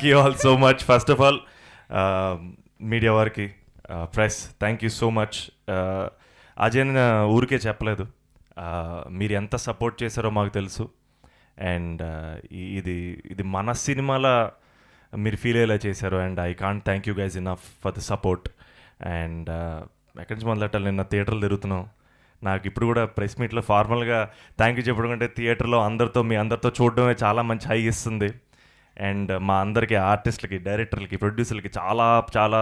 you all so much. First of all, media వారికి press thank you so much. Ajay ఊరికే చెప్పలేదు, మీరు ఎంత సపోర్ట్ చేశారో మాకు తెలుసు. అండ్ ఇది ఇది మన సినిమాల మీరు ఫీల్ అయ్యేలా చేశారు. And I can't thank you guys enough for the support. And ఎక్కడి నుంచి మొదలెట్టాలి, నిన్న థియేటర్లు తిరుగుతున్నాం. నాకు ఇప్పుడు కూడా ప్రెస్ మీట్లో ఫార్మల్గా థ్యాంక్ యూ చెప్పడం కంటే థియేటర్లో మీ అందరితో చూడడమే చాలా మంచి హై ఇస్తుంది. అండ్ మా అందరికీ ఆర్టిస్టులకి, డైరెక్టర్లకి, ప్రొడ్యూసర్లకి చాలా చాలా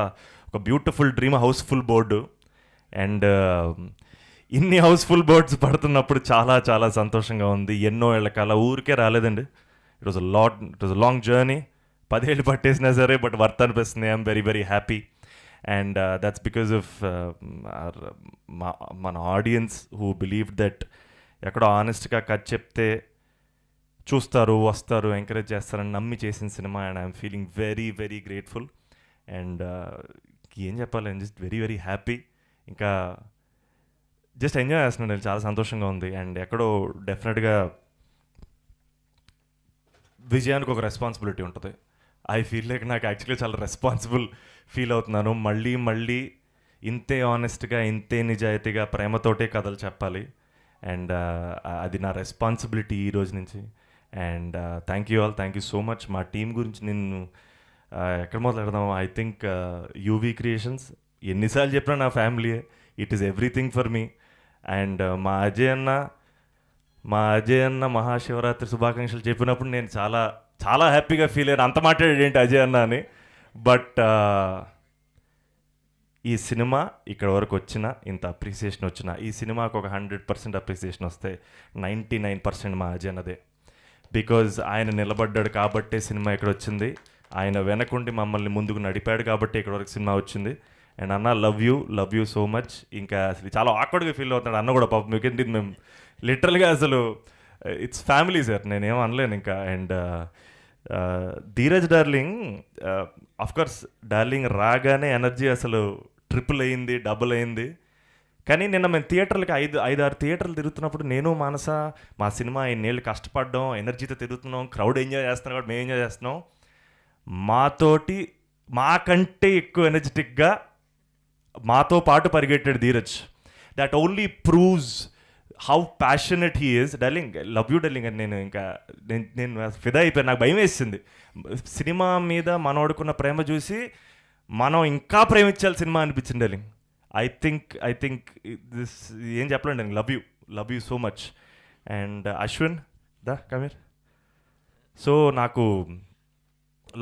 ఒక beautiful dream housefull board. And ఇన్ని హౌస్ఫుల్ బోర్డ్స్ పడుతున్నప్పుడు చాలా చాలా సంతోషంగా ఉంది. ఎన్నో ఏళ్ళ కాల ఊరికే రాలేదండి. It was a long journey. 10 ఏళ్ళు పట్టేసినా సరే బట్ వర్త్ అనిపిస్తుంది. I'm very very happy. And that's because of మన ఆడియన్స్ హూ బిలీవ్ దట్ ఎక్కడో ఆనెస్ట్గా కథ చెప్తే చూస్తారు, వస్తారు, ఎంకరేజ్ చేస్తారని నమ్మి చేసిన cinema. And I'm feeling very very grateful. And ఏం చెప్పాలి, I'm just very very happy. ఇంకా జస్ట్ ఎంజాయ్ చేస్తున్నాను, చాలా సంతోషంగా ఉంది. అండ్ ఎక్కడో డెఫినెట్గా విజయానికి ఒక రెస్పాన్సిబిలిటీ ఉంటుంది. ఐ ఫీల్ లైక్ నాకు యాక్చువల్లీ చాలా రెస్పాన్సిబుల్ ఫీల్ అవుతున్నాను. మళ్ళీ ఇంతే ఆనెస్ట్గా, ఇంతే నిజాయితీగా, ప్రేమతోటే కథలు చెప్పాలి. అండ్ అది నా రెస్పాన్సిబిలిటీ ఈ రోజు నుంచి. And thank you so much. మా టీం గురించి నేను ఎక్కడ మొదలెడదాం, ఐ థింక్ యూవీ క్రియేషన్స్. ఎన్నిసార్లు చెప్పినా నా ఫ్యామిలీయే, it is everything for me. And మా అజయ్ అన్న మహాశివరాత్రి శుభాకాంక్షలు చెప్పినప్పుడు నేను చాలా చాలా హ్యాపీగా ఫీల్ అయ్యాను. అంత మాట్లాడాడు ఏంటి అజయ్ అన్న అని. బట్ ఈ సినిమా ఇక్కడ వరకు వచ్చిన, ఇంత అప్రిసియేషన్ వచ్చిన, ఈ సినిమాకు ఒక 100% అప్రిసియేషన్ వస్తే 99% మా అజయ్ అన్నదే. బికాజ్ ఆయన నిలబడ్డాడు కాబట్టే సినిమా ఇక్కడ వచ్చింది. ఆయన వెనకుండి మమ్మల్ని ముందుకు నడిపాడు కాబట్టి ఇక్కడ వరకు సినిమా వచ్చింది. అండ్ అన్న లవ్ యూ సో మచ్. ఇంకా అసలు చాలా ఆక్వర్డ్గా ఫీల్ అవుతున్నాడు అన్న కూడా పాపం. మీకేంటి, మేము లిటరల్గా అసలు ఇట్స్ ఫ్యామిలీ సార్, నేనేం అనలేను ఇంకా. And Dheeraj darling, of course darling రాగానే ఎనర్జీ అసలు ట్రిపుల్ అయింది, డబుల్ అయింది. కానీ నిన్న మేము థియేటర్లకి 5-6 థియేటర్లు తిరుగుతున్నప్పుడు నేను మానస మా సినిమా ఇన్నేళ్ళు కష్టపడ్డాం, ఎనర్జీతో తిరుగుతున్నాం, క్రౌడ్ ఎంజాయ్ చేస్తున్నాం కాబట్టి మేము ఎంజాయ్ చేస్తున్నాం. మాకంటే ఎక్కువ ఎనర్జెటిక్గా మాతో పాటు పరిగెట్టాడు Dheeraj. That only proves how passionate he is. Darling love you darling అని నేను ఫిదా అయిపోయాను. నాకు భయం వేసింది సినిమా మీద మనోడుకున్న ప్రేమ చూసి. మనం ఇంకా ప్రేమించాలి సినిమా అనిపించింది డార్లింగ్. ఐ థింక్ దిస్ ఏం చెప్పలేండి darling. Love you so much. And Ashwin కమీర్. సో నాకు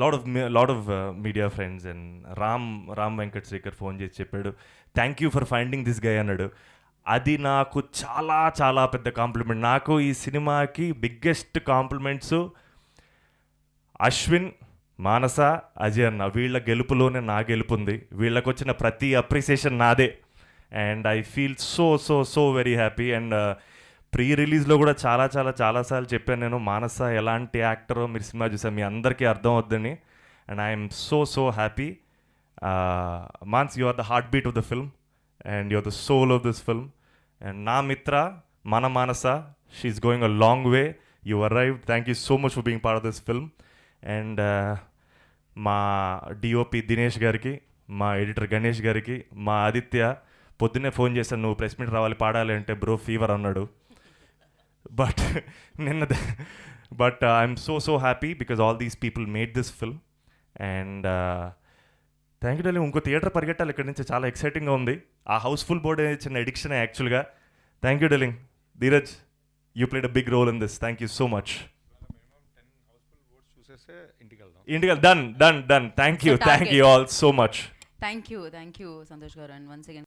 lot of media friends and Ram Venkat Srikar phone చేసి చెప్పాడు, thank you for finding this guy అన్నాడు. అది నాకు చాలా చాలా పెద్ద కాంప్లిమెంట్. నాకు ఈ సినిమాకి బిగ్గెస్ట్ కాంప్లిమెంట్స్ అశ్విన్, మానస, అజయ్ అన్న. వీళ్ళ గెలుపులోనే నా గెలుపు ఉంది. వీళ్ళకి వచ్చిన ప్రతి అప్రిసియేషన్ నాదే. And I feel so very happy. And pre రిలీజ్లో కూడా చాలాసార్లు చెప్పాను నేను, మానస ఎలాంటి యాక్టరో మీరు సినిమా చూసారు, మీ అందరికీ అర్థం అవుద్దని. And I'm so happy. మాన్స్, you are the heartbeat of the film and you're the soul of this film. And na mitra mana manasa, she's going a long way. You arrived. Thank you so much for being part of this film. And ma DOP Dinesh gariki, ma editor Ganesh gariki, ma Aditya పొద్దున్నే phone చేశాను, నువ్వు press meet రావాలి పాడాలి అంటే bro fever అన్నాడు. But I'm so happy because all these people made this film. And thank you darling. ఇంకో theatre పరిగెట్టాలి ఇక్కడ నుంచి, చాలా ఎక్సైటింగ్గా ఉంది. ఆ హౌస్ఫుల్ బోర్డ్ చిన్న ఎడిక్షన్ యాక్చువల్గా. Thank you darling. Dheeraj, you played a big role in this. Thank you so much. ఇంటికి done. Thank you all so much. Thank you Santosh గారు. And once again